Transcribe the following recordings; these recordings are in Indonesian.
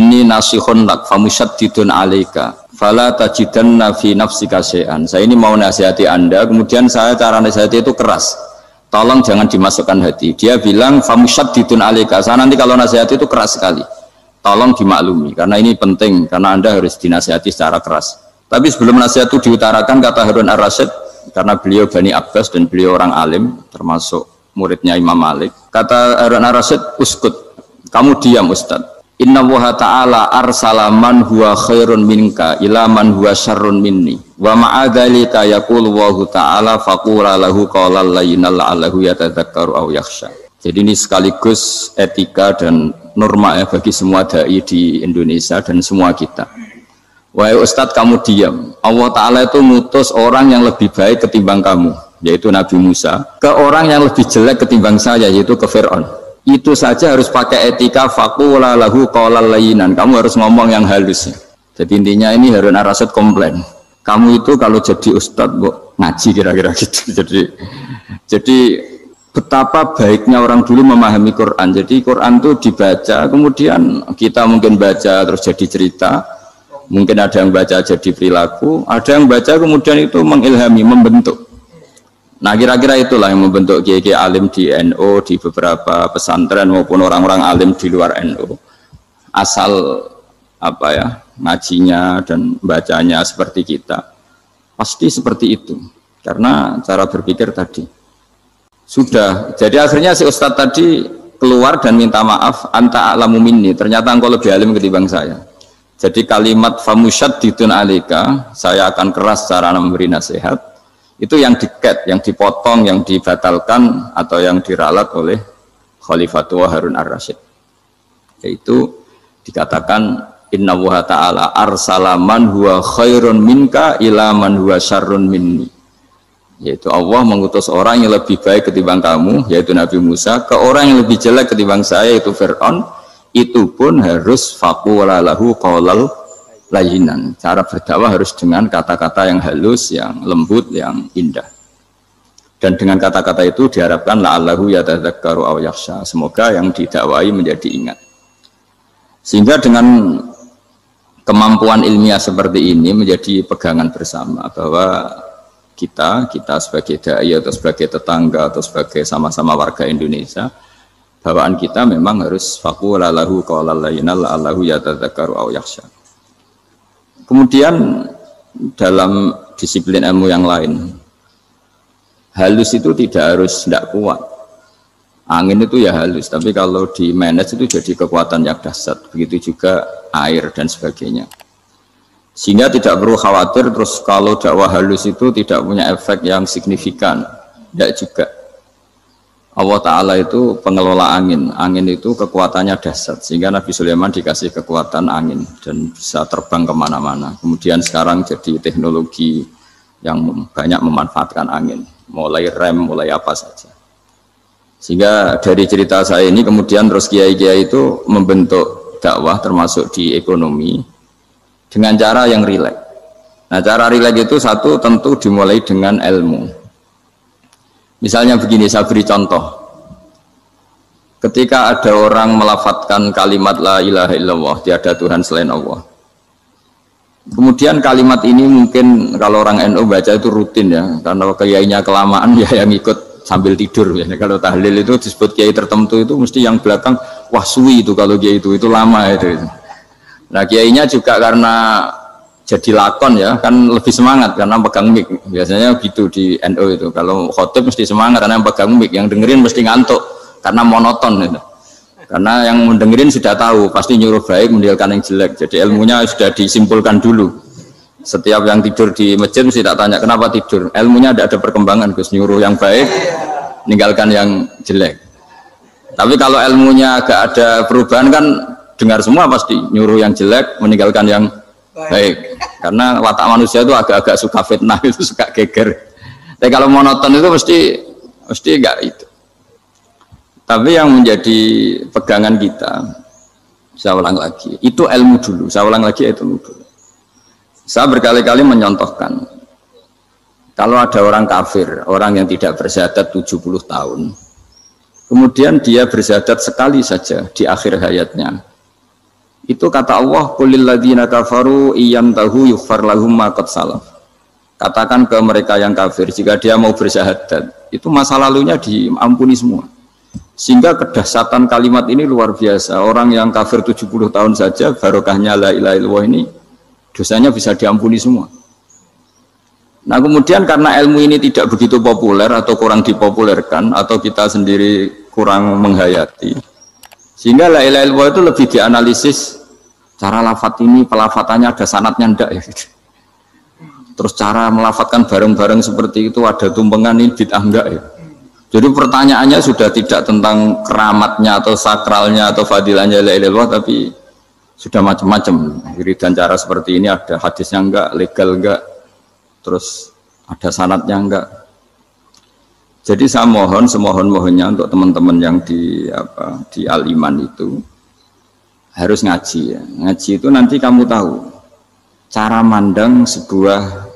inni nasihun lak famusyaddidun alaika fala tajidanna fi nafsika syai'an. Saya ini mau nasihati Anda, kemudian saya cara nasihati itu keras. Tolong jangan dimasukkan hati. Dia bilang famusyaddidun alaika. Saya nanti kalau nasihati itu keras sekali. Tolong dimaklumi karena ini penting, karena Anda harus dinasihati secara keras. Tapi sebelum nasihat itu diutarakan, kata Harun ar-Rasyid, karena beliau Bani Abbas dan beliau orang alim termasuk muridnya Imam Malik, kata Harun ar-Rasyid, uskut, kamu diam Ustaz. Inna Allaha ta'ala arsala man huwa khairun minka ila man huwa syarrun minni wa ma'adhalika yaqulu Allahu ta'ala faqula lahu qawlan layyinan la'allahu yatadzakkaru aw yakhsha. Jadi ini sekaligus etika dan norma ya bagi semua dai di Indonesia dan semua kita. Wahai Ustadz, kamu diam. Allah Ta'ala itu ngutus orang yang lebih baik ketimbang kamu, yaitu Nabi Musa, ke orang yang lebih jelek ketimbang saya, yaitu ke Fir'aun. Itu saja harus pakai etika, faqula lahu qawlan layyinan. Kamu harus ngomong yang halus. Jadi intinya ini Harun ar-Rasyid komplain. Kamu itu kalau jadi ustadz ngaji kira-kira gitu. Jadi betapa baiknya orang dulu memahami Quran. Jadi Quran itu dibaca, kemudian kita mungkin baca terus jadi cerita. Mungkin ada yang baca jadi perilaku, ada yang baca kemudian itu mengilhami, membentuk. Nah kira-kira itulah yang membentuk kiai-kiai alim di NU, di beberapa pesantren maupun orang-orang alim di luar NU. Asal apa ya, ngajinya dan bacanya seperti kita, pasti seperti itu. Karena cara berpikir tadi sudah. Jadi akhirnya si Ustadz tadi keluar dan minta maaf, anta a'lamu minni, ternyata engkau lebih alim ketimbang saya. Jadi kalimat famusyaddidun alaika, saya akan keras cara memberi nasihat. Itu yang diket, yang dipotong, yang dibatalkan atau yang diralat oleh Khalifatullah Harun ar-Rasyid. Yaitu dikatakan Inna Allaha ta'ala arsala man huwa khairun minka ila man huwa syarrun minni. Yaitu Allah mengutus orang yang lebih baik ketimbang kamu, yaitu Nabi Musa, ke orang yang lebih jelek ketimbang saya, yaitu Fir'aun. Itu pun harus faqula lahu qawlal layyinan. Cara berdakwah harus dengan kata-kata yang halus, yang lembut, yang indah. Dan dengan kata-kata itu diharapkan la'allahu yatadzakkaru aw yakhsha. Semoga yang didakwai menjadi ingat. Sehingga dengan kemampuan ilmiah seperti ini menjadi pegangan bersama bahwa kita sebagai dai atau sebagai tetangga atau sebagai sama-sama warga Indonesia, bawaan kita memang harus faqula lahu qawlan layyinan la'allahu yatadzakkaru aw yakhsha. Kemudian dalam disiplin ilmu yang lain, halus itu tidak kuat. Angin itu ya halus, tapi kalau di manage itu jadi kekuatan yang dahsyat. Begitu juga air dan sebagainya. Sehingga tidak perlu khawatir terus kalau dakwah halus itu tidak punya efek yang signifikan. Tidak juga. Allah Ta'ala itu pengelola angin. Angin itu kekuatannya dahsyat. Sehingga Nabi Sulaiman dikasih kekuatan angin dan bisa terbang kemana-mana. Kemudian sekarang jadi teknologi yang banyak memanfaatkan angin. Mulai rem, mulai apa saja. Sehingga dari cerita saya ini kemudian terus kiai-kiai itu membentuk dakwah termasuk di ekonomi dengan cara yang rileks. Nah cara rileks itu satu tentu dimulai dengan ilmu. Misalnya begini, saya beri contoh. Ketika ada orang melafadzkan kalimat la ilaha illallah, tiada Tuhan selain Allah. Kemudian kalimat ini mungkin kalau orang NU baca itu rutin ya, karena kiainya kelamaan ya yang ikut sambil tidur ya. Kalau tahlil itu disebut kiai tertentu itu mesti yang belakang wah suwi itu kalau kiai itu lama itu. Nah kiainya juga karena jadi lakon ya kan lebih semangat karena pegang mic, biasanya gitu di NU itu. Kalau khotib mesti semangat karena yang pegang mic, yang dengerin mesti ngantuk karena monoton gitu. Karena yang mendengerin sudah tahu pasti nyuruh baik meninggalkan yang jelek, jadi ilmunya sudah disimpulkan dulu. Setiap yang tidur di masjid mesti tak tanya kenapa tidur, ilmunya tidak ada perkembangan, Gus, nyuruh yang baik meninggalkan yang jelek. Tapi kalau ilmunya agak ada perubahan kan dengar semua pasti nyuruh yang jelek meninggalkan yang baik, karena watak manusia itu agak-agak suka fitnah, itu suka geger. Tapi kalau monoton itu mesti enggak itu. Tapi yang menjadi pegangan kita, saya ulang lagi, itu ilmu dulu. Saya ulang lagi itu ilmu dulu. Saya berkali-kali menyontohkan, kalau ada orang kafir, orang yang tidak bersyahadat 70 tahun, kemudian dia bersyahadat sekali saja di akhir hayatnya. Itu kata Allah, qulil ladzina kafaru iyantahu yughfar lahum ma qad salaf. Katakan ke mereka yang kafir, jika dia mau bersyahadat, itu masa lalunya diampuni semua. Sehingga kedahsyatan kalimat ini luar biasa. Orang yang kafir 70 tahun saja, barokahnya la ilaha illallah ini, dosanya bisa diampuni semua. Nah kemudian karena ilmu ini tidak begitu populer atau kurang dipopulerkan atau kita sendiri kurang menghayati, sehingga la ilaha illallah itu lebih dianalisis cara lafadz ini, pelafatannya ada sanadnya ndak ya gitu. Terus cara melafatkan bareng-bareng seperti itu ada tumpengan ini bid'ah enggak ya. Jadi pertanyaannya sudah tidak tentang keramatnya atau sakralnya atau fadilahnya la ilaha illallah, tapi sudah macam-macam. Wiridan cara seperti ini ada hadisnya enggak, legal enggak, terus ada sanadnya enggak. Jadi saya mohon semohon-mohonnya untuk teman-teman yang di Al-Iman itu harus ngaji ya. Ngaji itu nanti kamu tahu cara mandang sebuah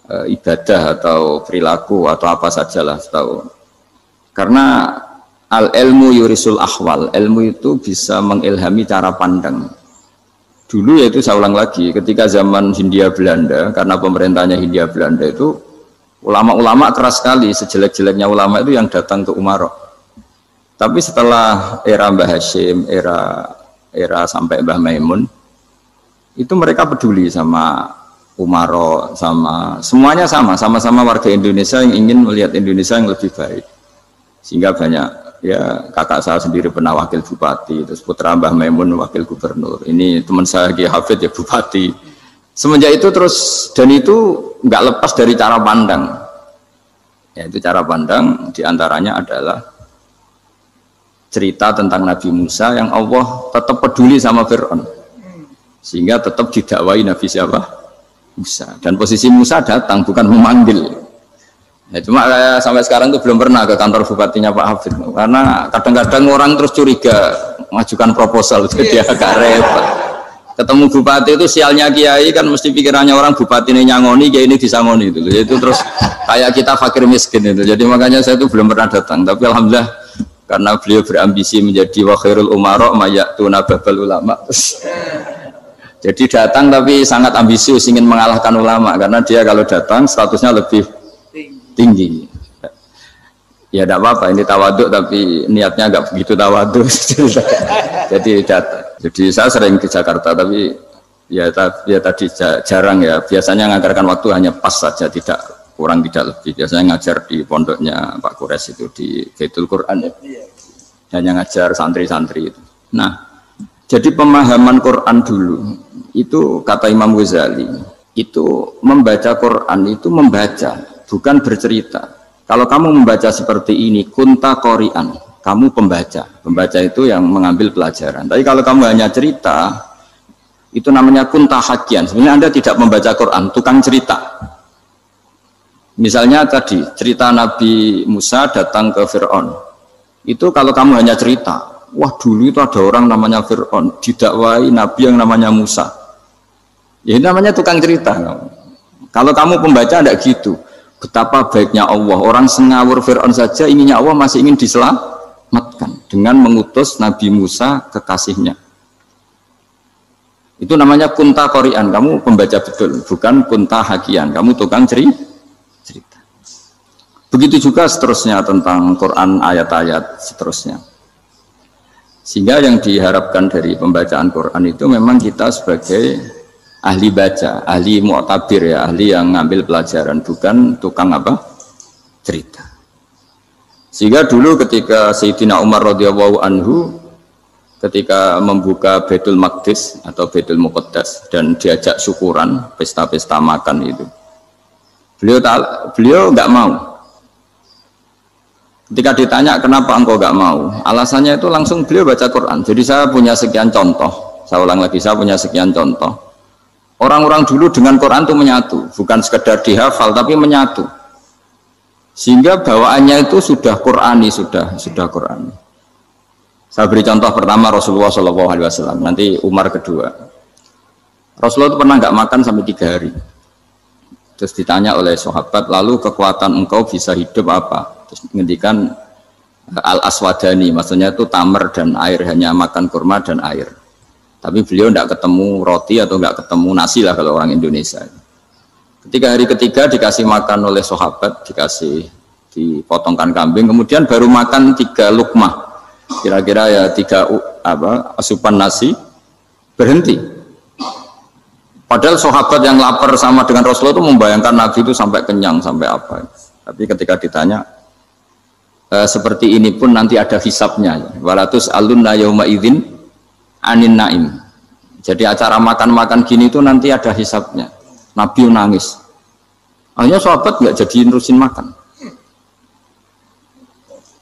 ibadah atau perilaku atau apa sajalah tahu. Karena al-ilmu yurisul ahwal, ilmu itu bisa mengilhami cara pandang. Dulu yaitu saya ulang lagi, ketika zaman Hindia Belanda, karena pemerintahnya Hindia Belanda itu ulama-ulama keras sekali, sejelek-jeleknya ulama itu yang datang ke Umarok. Tapi setelah era Mbah Hashim, era sampai Mbah Maimun, itu mereka peduli sama Umarok, sama semuanya sama-sama warga Indonesia yang ingin melihat Indonesia yang lebih baik. Sehingga banyak ya kakak saya sendiri pernah wakil bupati, terus putra Mbah Maimun wakil gubernur. Ini teman saya Ki Hafid ya bupati. Semenjak itu terus, dan itu nggak lepas dari cara pandang. Yaitu cara pandang diantaranya adalah cerita tentang Nabi Musa yang Allah tetap peduli sama Fir'aun. Sehingga tetap didakwai Nabi siapa? Musa. Dan posisi Musa datang bukan memanggil. Ya, cuma kayak sampai sekarang tuh belum pernah ke kantor bupatinya Pak Hafid. Karena kadang-kadang orang terus curiga mengajukan proposal jadi agak repot. Ketemu bupati itu sialnya kiai kan mesti pikirannya orang bupati ini nyangoni, kiai ini disangoni itu. Itu terus kayak kita fakir miskin itu. Jadi makanya saya itu belum pernah datang. Tapi alhamdulillah karena beliau berambisi menjadi wa khairul umara mayatuna babal ulama. Jadi datang tapi sangat ambisius ingin mengalahkan ulama karena dia kalau datang statusnya lebih tinggi. Ya tidak apa-apa ini tawaduk tapi niatnya agak begitu tawaduk. Jadi saya sering ke Jakarta tapi ya tadi jarang ya. Biasanya mengajarkan waktu hanya pas saja, tidak kurang tidak lebih. Biasanya ngajar di pondoknya Pak Kures itu di Baitul Quran ya. Hanya ngajar santri-santri itu. Nah, jadi pemahaman Quran dulu itu kata Imam Ghazali itu membaca Quran itu membaca bukan bercerita. Kalau kamu membaca seperti ini kunta qori'an, kamu pembaca. Pembaca itu yang mengambil pelajaran. Tapi kalau kamu hanya cerita itu namanya kunta hakian. Sebenarnya Anda tidak membaca Quran, tukang cerita. Misalnya tadi cerita Nabi Musa datang ke Fir'aun. Itu kalau kamu hanya cerita, wah dulu itu ada orang namanya Fir'aun didakwai Nabi yang namanya Musa. Ya ini namanya tukang cerita. Kalau kamu pembaca tidak gitu. Betapa baiknya Allah, orang sengawur Fir'aun saja inginnya Allah masih ingin diselamatkan dengan mengutus Nabi Musa kekasihnya. Itu namanya kunta qori'an, kamu pembaca betul, bukan kunta hakian, kamu tukang cerita. Begitu juga seterusnya tentang Quran ayat-ayat seterusnya. Sehingga yang diharapkan dari pembacaan Quran itu memang kita sebagai ahli baca, ahli mu'tabir ya, ahli yang ngambil pelajaran, bukan tukang apa? Cerita. Sehingga dulu ketika Sayyidina Umar radhiyallahu anhu ketika membuka Baitul Maqdis atau Baitul Muqaddas dan diajak syukuran, pesta-pesta makan itu. Beliau enggak mau. Ketika ditanya kenapa engkau enggak mau? Alasannya itu langsung beliau baca Quran. Jadi saya punya sekian contoh. Saya ulang lagi, saya punya sekian contoh. Orang-orang dulu dengan Quran itu menyatu, bukan sekedar dihafal tapi menyatu. Sehingga bawaannya itu sudah Qurani, sudah Qurani. Saya beri contoh pertama Rasulullah SAW, nanti Umar kedua. Rasulullah itu pernah nggak makan sampai 3 hari. Terus ditanya oleh sahabat, lalu kekuatan engkau bisa hidup apa? Terus menghentikan al-aswadani, maksudnya itu tamar dan air, hanya makan kurma dan air. Tapi beliau tidak ketemu roti atau nggak ketemu nasi lah kalau orang Indonesia. Ketika hari ketiga dikasih makan oleh sahabat, dipotongkan kambing, kemudian baru makan 3 lukmah, kira-kira ya 3 asupan nasi, berhenti. Padahal sahabat yang lapar sama dengan Rasulullah itu membayangkan Nabi itu sampai kenyang, sampai apa. Tapi ketika ditanya, seperti ini pun nanti ada hisabnya. Walatus alunna yauma idzin anin naim. Jadi acara makan-makan gini itu nanti ada hisabnya. Nabi nangis. Hanya sahabat nggak jadi nerusin makan.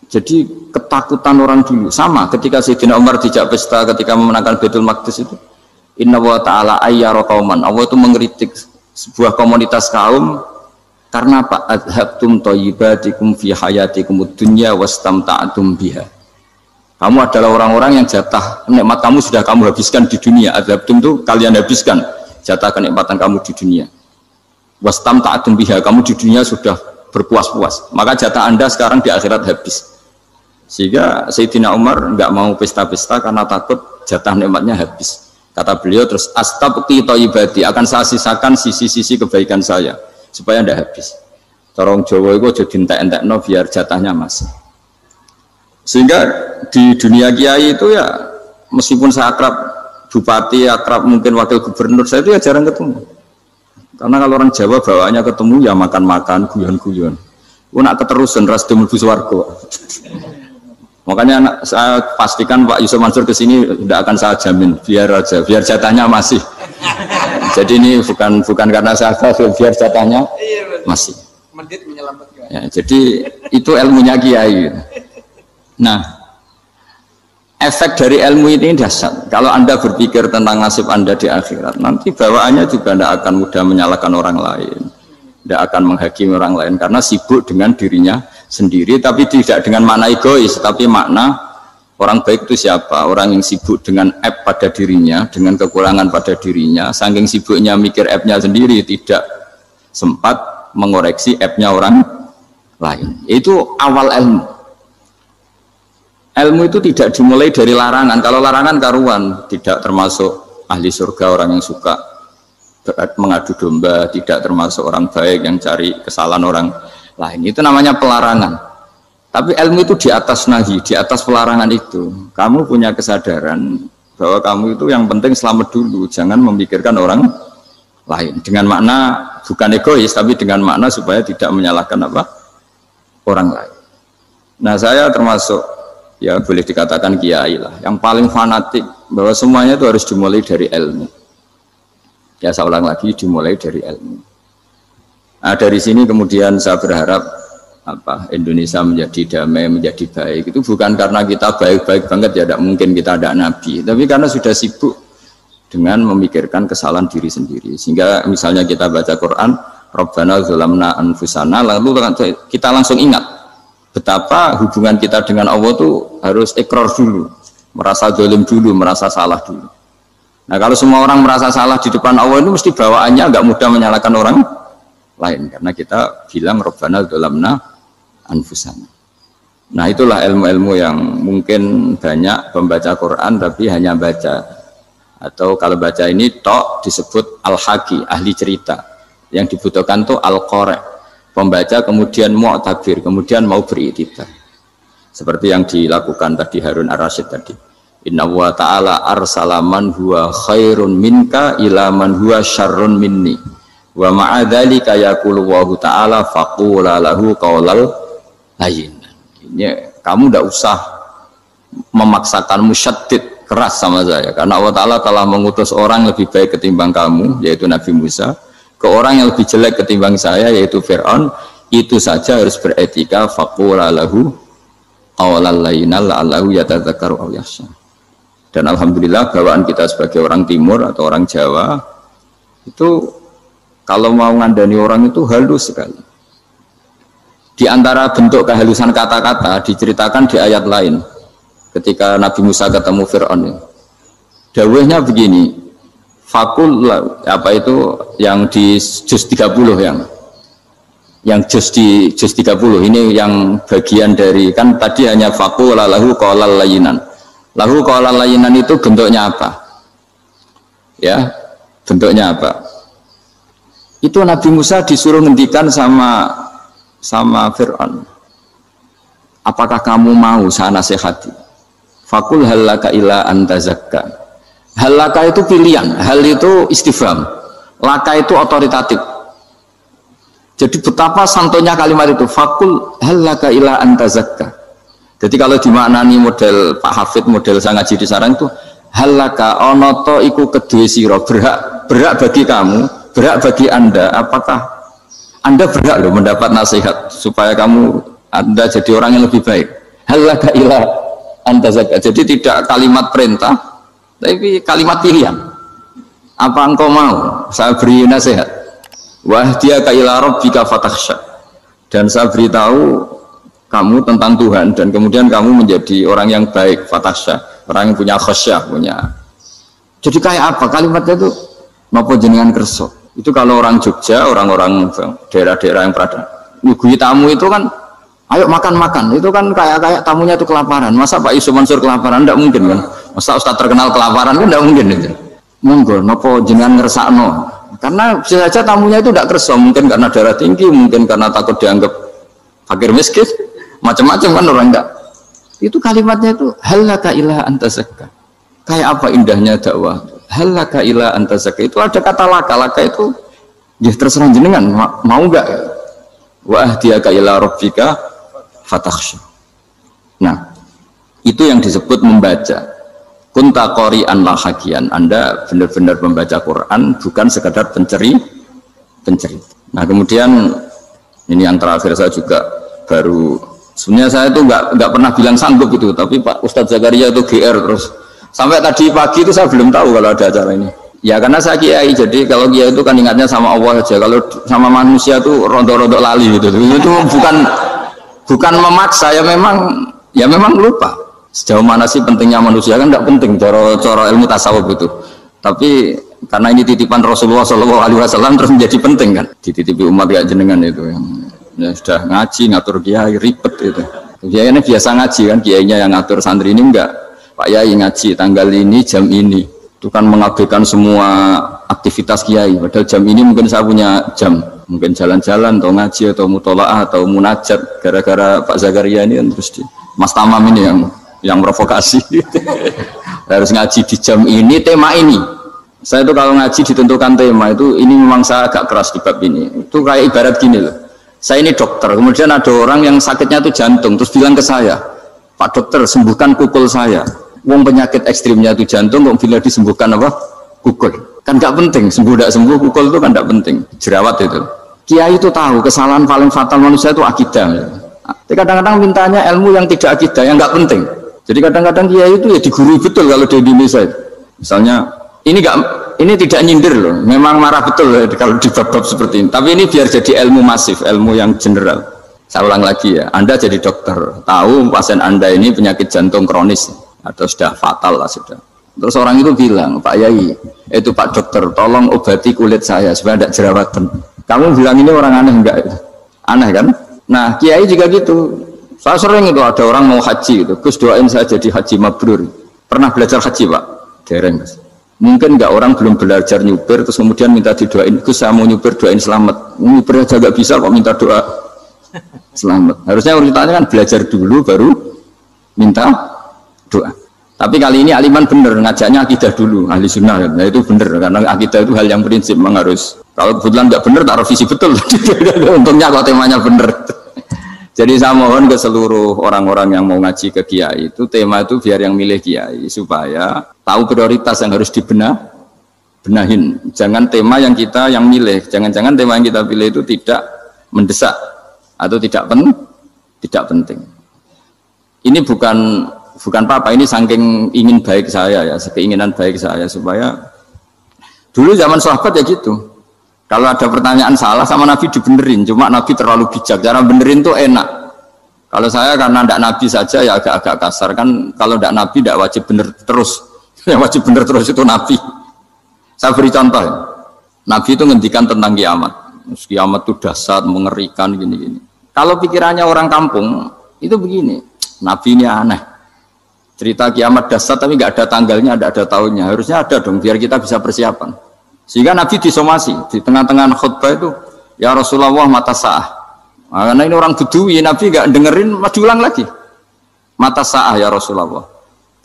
Jadi ketakutan orang dulu sama ketika Sayyidina Umar dijak pesta ketika memenangkan Baitul Maqdis itu. Inna wa ta'ala ayyara qauman. Allah itu mengkritik sebuah komunitas kaum karena apa? Adhabtum thayyibatikum fi hayatikum dunya wastamta'tum biha. Kamu adalah orang-orang yang jatah nikmat kamu sudah kamu habiskan di dunia. Adhabtum itu kalian habiskan jatah kenikmatan kamu di dunia. Wastamta'tum biha, kamu di dunia sudah berpuas-puas. Maka jatah Anda sekarang di akhirat habis. Sehingga Sayyidina Umar enggak mau pesta-pesta karena takut jatah nikmatnya habis. Kata beliau terus, astabqi thayyibati, akan saya sisakan sisi-sisi kebaikan saya supaya tidak habis. Corong Jawa itu jadi entek-entekno biar jatahnya masih. Sehingga di dunia kiai itu ya meskipun saya akrab bupati, akrab mungkin wakil gubernur, saya itu ya jarang ketemu. Karena kalau orang Jawa bawaannya ketemu ya makan-makan, guyon-guyon. Nak keterusan ras demul buswargo. Makanya saya pastikan Pak Yusuf Mansur kesini tidak akan saya jamin, biar aja, biar jatahnya masih. Jadi ini bukan karena saya biar jatahnya masih. Ya, jadi itu ilmunya kiai. Nah, efek dari ilmu ini dahsyat. Kalau Anda berpikir tentang nasib Anda di akhirat, nanti bawaannya juga tidak akan mudah menyalahkan orang lain, tidak akan menghakimi orang lain karena sibuk dengan dirinya sendiri, tapi tidak dengan makna egois, tapi makna orang baik itu siapa? Orang yang sibuk dengan aib pada dirinya, dengan kekurangan pada dirinya, saking sibuknya mikir aibnya sendiri, tidak sempat mengoreksi aibnya orang lain. Itu awal ilmu. Ilmu itu tidak dimulai dari larangan. Kalau larangan karuan, tidak termasuk ahli surga, orang yang suka mengadu domba, tidak termasuk orang baik yang cari kesalahan orang lain. Itu namanya pelarangan. Tapi ilmu itu di atas nahi, di atas pelarangan itu. Kamu punya kesadaran bahwa kamu itu yang penting selamat dulu, jangan memikirkan orang lain. Dengan makna bukan egois, tapi dengan makna supaya tidak menyalahkan orang lain. Nah, saya termasuk ya boleh dikatakan kiai lah, yang paling fanatik bahwa semuanya itu harus dimulai dari ilmu. Ya saya ulang lagi, dimulai dari ilmu. Nah, dari sini kemudian saya berharap Indonesia menjadi damai, menjadi baik. Itu bukan karena kita baik-baik banget ya, tidak mungkin kita ada nabi, tapi karena sudah sibuk dengan memikirkan kesalahan diri sendiri. Sehingga misalnya kita baca Quran, Rabbana zalamna anfusana, lalu kita langsung ingat betapa hubungan kita dengan Allah itu harus ikrar dulu, merasa zalim dulu, merasa salah dulu. Nah, kalau semua orang merasa salah di depan Allah itu mesti bawaannya enggak mudah menyalahkan orang lain, karena kita bilang Rabbana zalamna anfusana. Nah, itulah ilmu-ilmu yang mungkin banyak pembaca Quran tapi hanya baca, atau kalau baca ini tok disebut al-haqi, ahli cerita. Yang dibutuhkan tuh al-qari', pembaca kemudian mu'tabir, kemudian mau beriktibar. Seperti yang dilakukan tadi Harun Ar-Rasyid tadi. Inna wa ta'ala arsala man huwa khairun minka ila man huwa syarrun minni. Wa ma'adzalika yaqulu wa ta'ala faqula lahu qaulal layyin. Ini kamu tidak usah memaksakan musyaddid keras sama saya, karena Allah Ta'ala telah mengutus orang lebih baik ketimbang kamu, yaitu Nabi Musa, ke orang yang lebih jelek ketimbang saya, yaitu Fir'aun. Itu saja harus beretika, faqula lahu qaulal layyin la'allahu yatadzakkaru aw yakhsha. Dan alhamdulillah bawaan kita sebagai orang timur atau orang Jawa itu kalau mau ngandani orang itu halus sekali. Di antara bentuk kehalusan kata-kata diceritakan di ayat lain. Ketika Nabi Musa ketemu Fir'aun, dawuhnya begini, fakul apa itu yang di juz 30 yang juz di juz 30 ini yang bagian dari, kan tadi hanya fakul lahu qaulal layyinan. Lahu qaulal layyinan itu bentuknya apa? Ya, bentuknya apa? Itu Nabi Musa disuruh ngendikan sama Fir'aun. Apakah kamu mau saya nasihati? Fakul halaka ila antazakka. Halaka itu pilihan, hal itu istifham, laka itu otoritatif. Jadi betapa santonya kalimat itu. Fakul halaka ila antazakka. Jadi kalau dimaknani model Pak Hafid, model saya ngaji di sarang itu, halaka onoto iku kedue sira, berhak bagi kamu, berhak bagi Anda. Apakah Anda berhak loh mendapat nasihat supaya Anda jadi orang yang lebih baik? Halaka ila antazakka. Jadi tidak kalimat perintah, tapi kalimat pilihan. Apa engkau mau saya beri nasihat? Wahdiyaka ila rabbika fatakhsha. Dan saya beritahu kamu tentang Tuhan dan kemudian kamu menjadi orang yang baik, fatakhsha, orang yang punya khasyah, punya. Jadi kayak apa kalimatnya itu? Napa jenengan kerso? Itu kalau orang Jogja, orang-orang daerah-daerah yang berada nyugui tamu itu kan, ayo makan-makan. Itu kan kayak tamunya itu kelaparan. Masa Pak Yusuf Mansur kelaparan? Tidak mungkin kan. Masa Ustaz terkenal kelaparan kan tidak mungkin itu. Monggo, napa jenengan ngersakno? Karena bisa saja tamunya itu tidak kerso, mungkin karena darah tinggi, mungkin karena takut dianggap fakir miskin, macam-macam kan orang enggak. Itu kalimatnya itu halaka ila antazakka. Kayak apa indahnya dakwah. Halaka ila antazakka itu ada kata laka itu ya terserah jenengan mau enggak. Wa ahdiyaka ila rabbika fatakhsha. Nah, itu yang disebut membaca. Kunta qori'an la hakian. Anda benar-benar membaca Quran, bukan sekadar penceri. Nah, kemudian ini yang terakhir saya juga baru, sebenarnya saya itu nggak pernah bilang sanggup itu, tapi Pak Ustadz Zakaria itu GR terus sampai tadi pagi itu saya belum tahu kalau ada acara ini. Ya karena saya kiai, jadi kalau kiai itu kan ingatnya sama Allah aja, kalau sama manusia itu rondo-rondo lali gitu. Itu bukan memaksa, ya memang lupa. Sejauh mana sih pentingnya manusia kan tidak penting cara ilmu tasawuf itu. Tapi karena ini titipan Rasulullah SAW terus menjadi penting kan. Dititipi umat kayak jenengan itu yang ya sudah ngaji ngatur kiai ribet itu. Kiai ini biasa ngaji kan, kiainya yang ngatur, santri ini enggak. Pak Yai ngaji tanggal ini jam ini. Itu kan mengabaikan semua aktivitas kiai. Padahal jam ini mungkin saya punya jam. Mungkin jalan-jalan atau ngaji atau mutolaah atau munajat. Gara-gara Pak Zakaria ini kan terus Mas Tamam ini yang provokasi. Harus ngaji di jam ini, tema ini. Saya itu kalau ngaji ditentukan tema itu, ini memang saya agak keras di bab ini. Itu kayak ibarat gini loh. Saya ini dokter, kemudian ada orang yang sakitnya itu jantung, terus bilang ke saya, Pak dokter sembuhkan kukul saya. Wong penyakit ekstrimnya itu jantung, kok bila disembuhkan apa? Kukul. Kan gak penting, sembuh tidak sembuh, kukul itu kan gak penting. Jerawat itu. Kiai itu tahu kesalahan paling fatal manusia itu akidah. Tapi kadang-kadang mintanya ilmu yang tidak akidah, yang gak penting. Jadi kadang-kadang kiai itu ya digurui betul kalau di Indonesia itu. Misalnya ini tidak nyindir loh, memang marah betul loh kalau di bab-bab seperti ini. Tapi ini biar jadi ilmu masif, ilmu yang general. Saya ulang lagi ya, Anda jadi dokter, tahu pasien Anda ini penyakit jantung kronis atau sudah fatal lah sudah. Terus orang itu bilang, Pak Yai, itu Pak dokter, tolong obati kulit saya supaya tidak jerawatan. Kamu bilang ini orang aneh enggak? Aneh kan? Nah kiai juga gitu. Saya sering itu ada orang mau haji gitu, Gus doain saya jadi haji mabrur. Pernah belajar haji Pak? Dereng Gus. Mungkin enggak orang belum belajar nyupir terus kemudian minta didoain, Gus saya mau nyupir doain selamat. Nyupir aja enggak bisa kok minta doa selamat. Harusnya urutannya kan belajar dulu baru minta doa. Tapi kali ini aliman bener ngajaknya akidah dulu, ahli sunnah. Nah itu bener karena akidah itu hal yang prinsip memang harus. Kalau kebetulan enggak bener taruh visi betul. Untungnya kalau temanya bener. Jadi saya mohon ke seluruh orang-orang yang mau ngaji ke kiai itu, tema itu biar yang milih kiai supaya tahu prioritas yang harus benahin. Jangan tema yang milih, jangan-jangan tema yang kita pilih itu tidak mendesak atau tidak penting. Ini bukan apa-apa, ini saking ingin baik saya ya, keinginan baik saya supaya dulu zaman sahabat ya gitu. Kalau ada pertanyaan salah sama Nabi dibenerin, cuma Nabi terlalu bijak, cara benerin tuh enak. Kalau saya karena tidak Nabi saja ya agak-agak kasar kan, kalau tidak Nabi tidak wajib bener terus, yang wajib bener terus itu Nabi. Saya beri contoh ya. Nabi itu ngendikan tentang kiamat, kiamat itu dahsyat, mengerikan gini-gini. Kalau pikirannya orang kampung itu begini, Nabi ini aneh. cerita kiamat dahsyat tapi nggak ada tanggalnya, nggak ada tahunnya. Harusnya ada dong biar kita bisa persiapan. Sehingga Nabi disomasi di tengah-tengah khutbah itu, ya Rasulullah mata sa'ah. Nah, karena ini orang Bedui, Nabi nggak dengerin, diulang lagi. Mata sa'ah ya Rasulullah.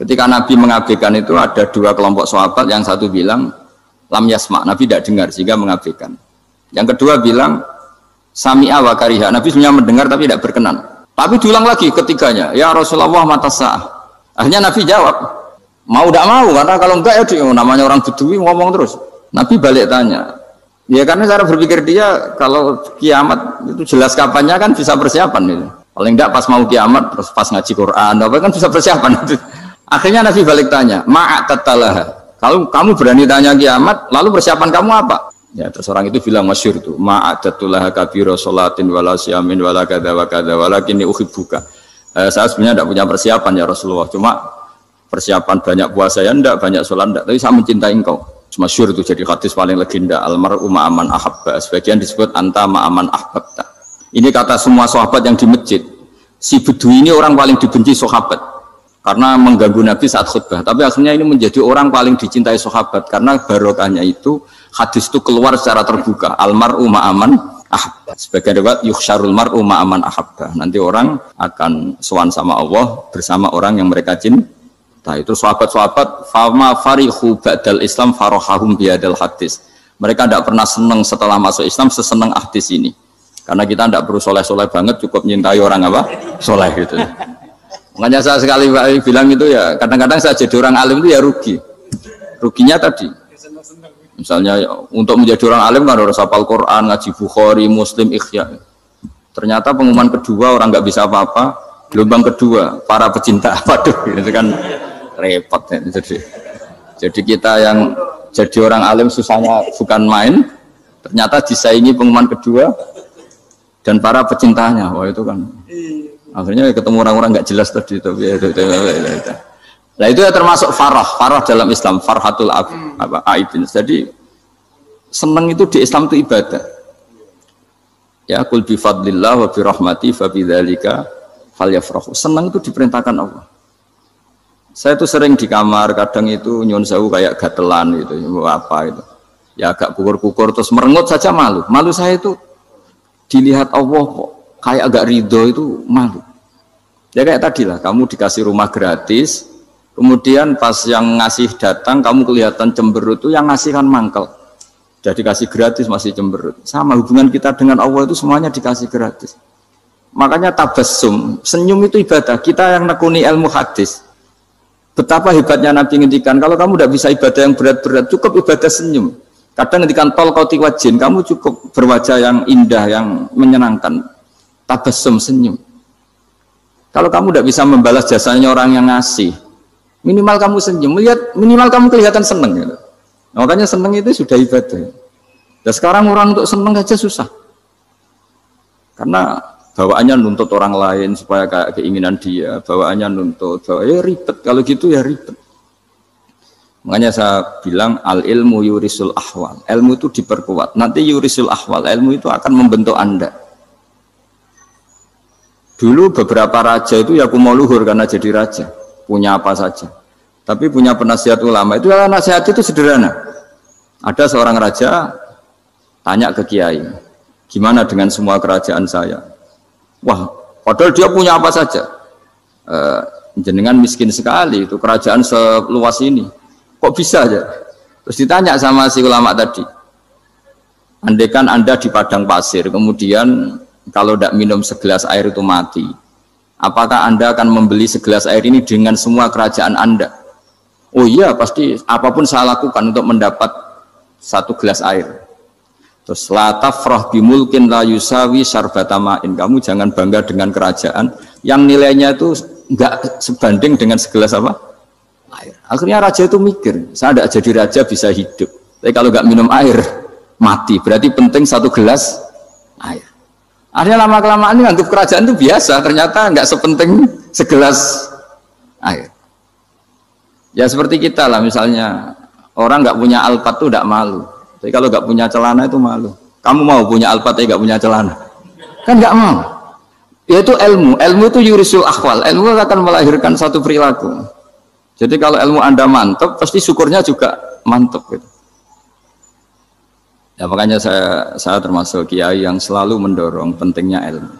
Ketika Nabi mengabaikan itu ada dua kelompok sahabat, yang satu bilang lam yasma, Nabi tidak dengar sehingga mengabaikan. Yang kedua bilang sami'a wa kariha, Nabi sebenarnya mendengar tapi tidak berkenan. Tapi diulang lagi ketiganya, ya Rasulullah mata sa'ah. Akhirnya Nabi jawab, mau tidak mau, karena kalau enggak ya namanya orang Bedui ngomong terus. Nabi balik tanya, ya karena cara berpikir dia kalau kiamat itu jelas kapannya kan bisa persiapan itu. Paling enggak pas mau kiamat terus pas ngaji Quran, apa kan bisa persiapan itu. Akhirnya Nabi balik tanya, ma'atatalah. Kalau kamu berani tanya kiamat, lalu persiapan kamu apa? Ya terus orang itu bilang masyhur itu, ma'atatalah kabiro sholatin wala syamin wala kada wa kada walakinni uhibbuka. Saya sebenarnya tidak punya persiapan ya Rasulullah, cuma persiapan banyak puasa ya enggak, banyak sholat enggak, tapi saya mencintai engkau. Masyhur itu jadi hadis paling legenda, almar'u ma'aman ahabba, sebagian disebut anta ma'aman ahbabta. Ini kata semua sahabat yang di masjid. Si Bedui ini orang paling dibenci sahabat karena mengganggu Nabi saat khutbah, tapi akhirnya ini menjadi orang paling dicintai sahabat karena barokahnya itu hadis itu keluar secara terbuka, almar'u ma'aman ahabba. Sebagian riwayat yuhsyarul mar'u ma'aman ahabba, nanti orang akan sowan sama Allah bersama orang yang mereka cintai. Nah itu sahabat-sahabat fama farihu ba'dal Islam farohahum biadal hadis. Mereka tidak pernah senang setelah masuk Islam sesenang hadis ini. Karena kita tidak perlu soleh-soleh banget, cukup nyintai orang apa? Soleh gitu. Makanya saya sekali bilang itu ya, kadang-kadang saya jadi orang alim itu ya rugi. Ruginya tadi. Misalnya untuk menjadi orang alim kan harus hafal Quran, ngaji Bukhari, Muslim, Ikhya. Ternyata pengumuman kedua orang nggak bisa apa-apa. Gelombang kedua para pecinta, waduh, itu kan repot ya. Jadi kita yang jadi orang alim susahnya bukan main, ternyata disaingi pengumuman kedua dan para pecintanya. Wah itu kan akhirnya ketemu orang-orang nggak jelas tadi itu. Nah itu ya termasuk farah dalam Islam, farhatul aibin. Jadi senang itu di Islam itu ibadah. Ya kul bi fadlillah wa bi rahmati fa bidzalika falyafrahu. Senang itu diperintahkan Allah. Saya tuh sering di kamar, kadang itu nyun sewu kayak gatelan gitu, apa itu. Ya agak kukur-kukur terus merengut saja malu. Malu saya itu dilihat Allah kok kayak agak ridho itu malu. Ya kayak tadi lah, kamu dikasih rumah gratis, kemudian pas yang ngasih datang kamu kelihatan cemberut, itu yang ngasih kan mangkel. Jadi dikasih gratis masih cemberut. Sama hubungan kita dengan Allah itu semuanya dikasih gratis. Makanya tabassum, senyum itu ibadah. Kita yang nekuni ilmu hadis, betapa hebatnya Nabi ngendikan, kalau kamu tidak bisa ibadah yang berat-berat, cukup ibadah senyum. Kadang ngendikan tol koti wajin, kamu cukup berwajah yang indah, yang menyenangkan. Tabassum, senyum. Kalau kamu tidak bisa membalas jasanya orang yang ngasih, minimal kamu senyum, lihat minimal kamu kelihatan seneng gitu. Nah, makanya seneng itu sudah ibadah. Dan sekarang orang untuk seneng aja susah. Karena bawaannya nuntut orang lain supaya kayak keinginan dia, bawaannya nuntut, ya ribet. Kalau gitu ya ribet. Makanya saya bilang al ilmu yurisul ahwal. Ilmu itu diperkuat. Nanti yurisul ahwal, ilmu itu akan membentuk Anda. Dulu beberapa raja itu ya mau luhur karena jadi raja, punya apa saja. Tapi punya penasihat ulama, itu nasihat itu sederhana. Ada seorang raja tanya ke kiai, gimana dengan semua kerajaan saya? Wah, padahal dia punya apa saja. Jenengan miskin sekali, itu kerajaan seluas ini. Kok bisa aja? Terus ditanya sama si ulama tadi, andaikan Anda di padang pasir, kemudian kalau tidak minum segelas air itu mati, apakah Anda akan membeli segelas air ini dengan semua kerajaan Anda? Oh iya, pasti apapun saya lakukan untuk mendapat satu gelas air. Terus la tafrah bimulkin la yusawi syarbatamain. Kamu jangan bangga dengan kerajaan yang nilainya itu enggak sebanding dengan segelas apa? Air. Akhirnya raja itu mikir, saya tidak jadi raja bisa hidup. Tapi kalau enggak minum air mati. Berarti penting satu gelas air. Akhirnya lama-kelamaan ini anggap kerajaan itu biasa, ternyata nggak sepenting segelas air. Ya seperti kita lah, misalnya orang nggak punya alpat itu tidak malu, tapi kalau nggak punya celana itu malu. Kamu mau punya alpat tapi nggak punya celana? Kan nggak mau. Yaitu ilmu itu yurisul akhwal, ilmu akan melahirkan satu perilaku. Jadi kalau ilmu Anda mantap, pasti syukurnya juga mantap gitu. Ya makanya saya termasuk kiai yang selalu mendorong pentingnya ilmu.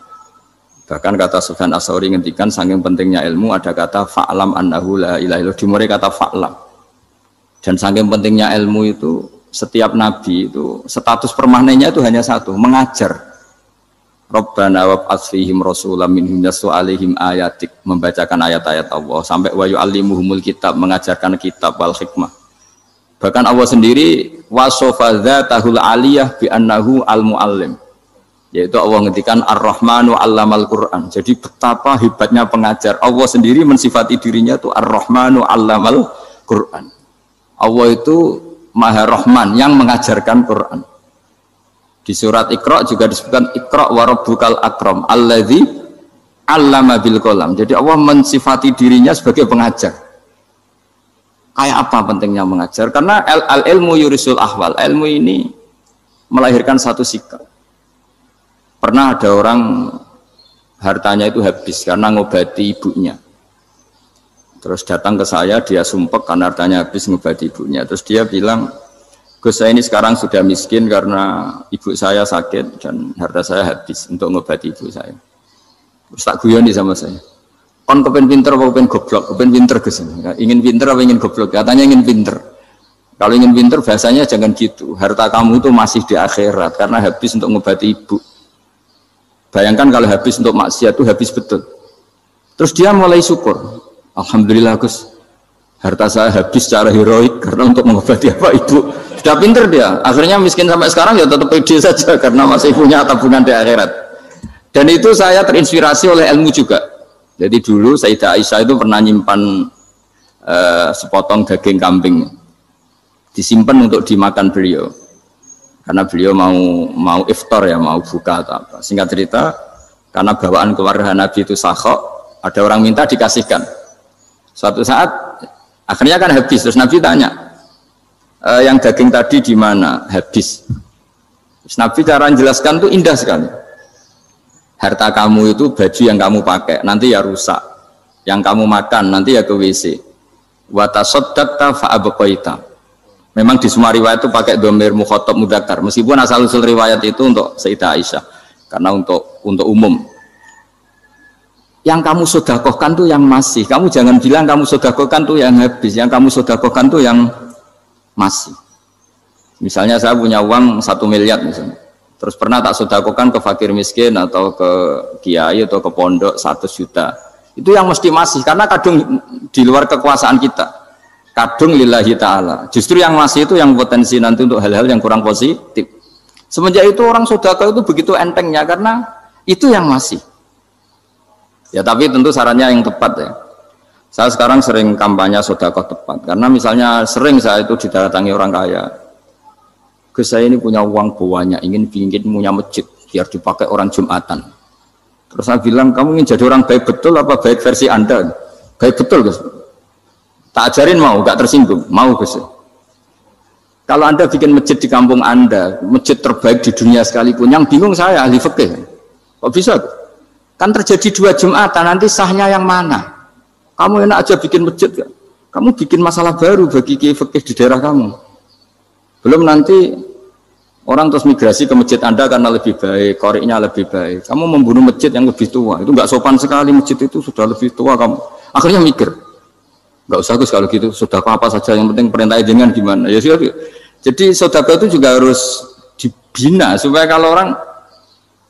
Bahkan kata Sufyan Ats-Tsauri ngendikan saking pentingnya ilmu ada kata fa'lam annahu la ilaha illallah, dimulai kata fa'lam. Dan saking pentingnya ilmu itu setiap nabi itu status permanennya itu hanya satu, mengajar. Rabbana wab'ats fihim rasulam minhum yatlu 'alaihim ayatik, membacakan ayat-ayat Allah sampai wa yu'allimuhumul kitab, mengajarkan kitab wal hikmah. Bahkan Allah sendiri wasofa dzatahul aliyah bi annahu al-muallim. Yaitu Allah ngendikan Ar-Rahmanu 'allamal Qur'an. Jadi betapa hebatnya pengajar. Allah sendiri mensifati dirinya itu Ar-Rahmanu 'allamal Qur'an. Allah itu Maha Rahman yang mengajarkan Quran. Di surat Iqra juga disebutkan Iqra wa rabbukal akram alladzi 'allama bil qalam. Jadi Allah mensifati dirinya sebagai pengajar. Kayak apa pentingnya mengajar? Karena al-ilmu yurisul ahwal. Ilmu ini melahirkan satu sikap. Pernah ada orang hartanya itu habis karena ngobati ibunya. Terus datang ke saya, dia sumpek karena hartanya habis ngobati ibunya. Terus dia bilang, Gus, saya ini sekarang sudah miskin karena ibu saya sakit dan harta saya habis untuk ngobati ibu saya. Terus tak guyoni sama saya. Kon kepen pinter apa kepen goblok? Kepen pinter Gus. Ingin pinter apa ingin goblok? Katanya ingin pinter. Kalau ingin pinter bahasanya jangan gitu. Harta kamu itu masih di akhirat karena habis untuk ngobati ibu. Bayangkan kalau habis untuk maksiat itu habis betul. Terus dia mulai syukur. Alhamdulillah Gus, harta saya habis secara heroik karena untuk mengobati apa ibu. Sudah pinter dia. Akhirnya miskin sampai sekarang ya tetap pede saja karena masih punya tabungan di akhirat. Dan itu saya terinspirasi oleh ilmu juga. Jadi dulu Sayyidah Aisyah itu pernah nyimpan sepotong daging kambing, disimpan untuk dimakan beliau, karena beliau mau iftar ya, mau buka atau apa. Singkat cerita, karena bawaan keluarga Nabi itu sakhok, ada orang minta dikasihkan. Suatu saat akhirnya kan habis, terus Nabi tanya, yang daging tadi di mana? Habis. Terus Nabi cara menjelaskan itu indah sekali. Harta kamu itu baju yang kamu pakai nanti ya rusak, yang kamu makan nanti ya ke WC. Wa tasaddaqta fa abqaita. Memang di semua riwayat itu pakai dhamir mukhatab mudzakkar, meskipun asal usul riwayat itu untuk Sayyidah Aisyah karena untuk umum. Yang kamu sedekahkan tuh yang masih, kamu jangan bilang kamu sedekahkan tuh yang habis, yang kamu sedekahkan tuh yang masih. Misalnya saya punya uang 1 miliar misalnya, terus pernah tak sedekahkan ke fakir miskin atau ke kiai atau ke pondok 100 juta. Itu yang mesti masih, karena kadung di luar kekuasaan kita. Kadung lillahi ta'ala. Justru yang masih itu yang potensi nanti untuk hal-hal yang kurang positif. Semenjak itu orang sedekah itu begitu entengnya karena itu yang masih. Ya tapi tentu sarannya yang tepat ya. Saya sekarang sering kampanye sedekah tepat. Karena misalnya sering saya itu didatangi orang kaya. Gus, saya ini punya uang banyak, ingin punya masjid biar dipakai orang Jumatan. Terus saya bilang, kamu ingin jadi orang baik betul apa baik versi Anda? Baik betul Gus. Tak ajarin mau, gak tersinggung, mau Gus. Kalau Anda bikin masjid di kampung Anda, masjid terbaik di dunia sekalipun, yang bingung saya ahli fikih. Kok bisa? Kan terjadi 2 Jumatan, nanti sahnya yang mana? Kamu enak aja bikin masjid, gak? Kamu bikin masalah baru bagi kiai fikih di daerah kamu. Belum nanti orang terus migrasi ke masjid Anda karena lebih baik, koriknya lebih baik. Kamu membunuh masjid yang lebih tua, itu nggak sopan sekali, masjid itu sudah lebih tua kamu. Akhirnya mikir, nggak usah Gus kalau gitu, sedekah apa saja, yang penting perintah dengan gimana. Ya sudah. Jadi sedekah itu juga harus dibina supaya kalau orang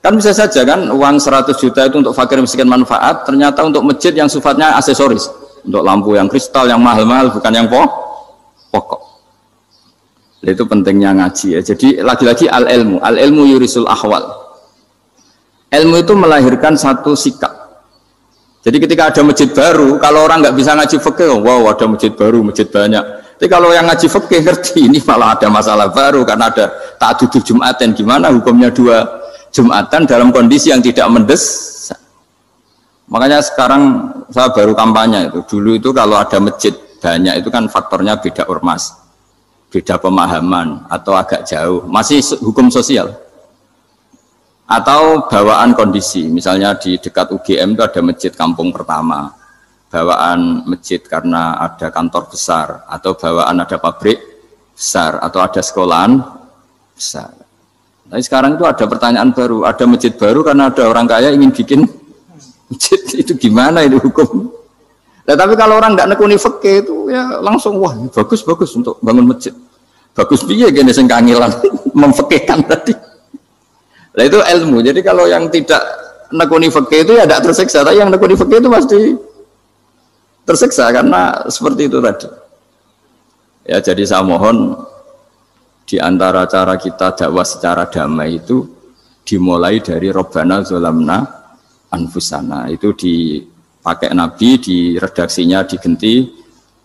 kan bisa saja kan uang 100 juta itu untuk fakir miskin manfaat, ternyata untuk masjid yang sifatnya aksesoris, untuk lampu yang kristal yang mahal-mahal bukan yang pokok. Itu pentingnya ngaji ya. Jadi lagi-lagi al-ilmu yurisul ahwal. Ilmu itu melahirkan satu sikap. Jadi ketika ada masjid baru, kalau orang nggak bisa ngaji fikih, wow ada masjid baru, masjid banyak. Tapi kalau yang ngaji fikih ngerti, ini malah ada masalah baru karena ada ta'dudul Jumatan. Gimana hukumnya 2 Jumatan dalam kondisi yang tidak mendesak? Makanya sekarang saya baru kampanye itu. Dulu itu kalau ada masjid banyak itu kan faktornya beda ormas, beda pemahaman atau agak jauh, masih hukum sosial atau bawaan kondisi. Misalnya di dekat UGM itu ada masjid kampung pertama, bawaan masjid karena ada kantor besar, atau bawaan ada pabrik besar, atau ada sekolahan besar. Tapi sekarang itu ada pertanyaan baru, ada masjid baru karena ada orang kaya ingin bikin masjid. Itu gimana itu hukum? Nah, tapi kalau orang nggak nekuni fikih itu ya langsung wah bagus untuk bangun masjid. Bagus piye gini sing kangelan memfikihkan tadi. Nah itu ilmu. Jadi kalau yang tidak nekuni fikih itu ya tidak tersiksa, tapi yang nekuni fikih itu pasti tersiksa karena seperti itu tadi. Ya jadi saya mohon di antara cara kita dakwah secara damai itu dimulai dari Rabbana Zolamna Anfusana. Itu dipakai Nabi, di redaksinya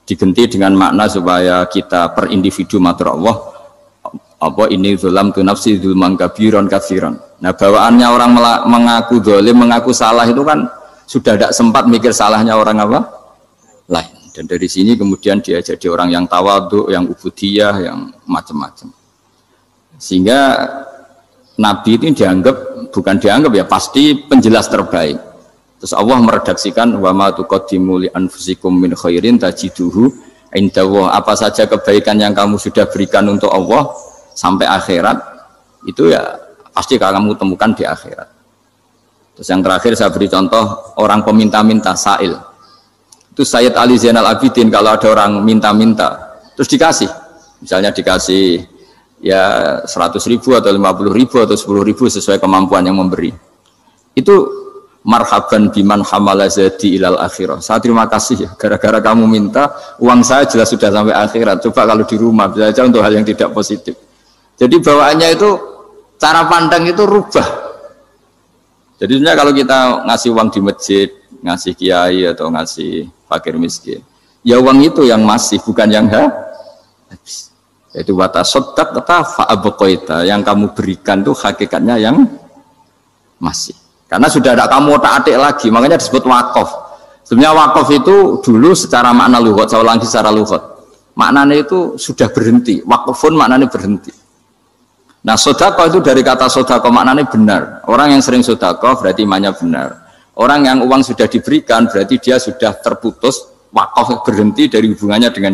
diganti dengan makna supaya kita per individu matur Allah apa ini zulam tu nafsi zulman kabiron kafiron. Nah bawaannya orang mengaku dolim, mengaku salah itu kan sudah tidak sempat mikir salahnya orang apa lain. Dan dari sini kemudian dia jadi orang yang tawadhu, yang ubudiyah, yang macam-macam. Sehingga Nabi itu bukan dianggap ya, pasti penjelas terbaik. Terus Allah meredaksikan wa ma tuqaddimu li anfusikum min khairin tajiduhu indallah. Apa saja kebaikan yang kamu sudah berikan untuk Allah sampai akhirat itu ya pasti kamu temukan di akhirat. Terus yang terakhir saya beri contoh orang peminta-minta sa'il. Itu Sayyid Ali Zainal Abidin kalau ada orang minta-minta terus dikasih, misalnya dikasih ya 100.000 atau 50.000 atau 10.000 sesuai kemampuan yang memberi, itu marhaban biman hamala zadi ilal akhirah. Saya terima kasih ya, gara-gara kamu minta uang saya jelas sudah sampai akhirat. Coba kalau di rumah bisa saja untuk hal yang tidak positif. Jadi bawaannya itu cara pandang itu rubah. Jadi sebenarnya kalau kita ngasih uang di masjid, ngasih kiai atau ngasih fakir miskin, ya uang itu yang masih, bukan yang habis. Yaitu watasoddaq kata fa'abqaita, yang kamu berikan itu hakikatnya yang masih. Karena sudah ada kamu otak-atik lagi, makanya disebut wakaf. Sebenarnya wakaf itu dulu secara makna lughat, saya ulangi secara lughat. Maknanya itu sudah berhenti, wakafun maknanya berhenti. Nah sedekah itu dari kata sedekah maknanya benar. Orang yang sering sedekah berarti imannya benar. Orang yang uang sudah diberikan berarti dia sudah terputus, wakaf berhenti dari hubungannya dengan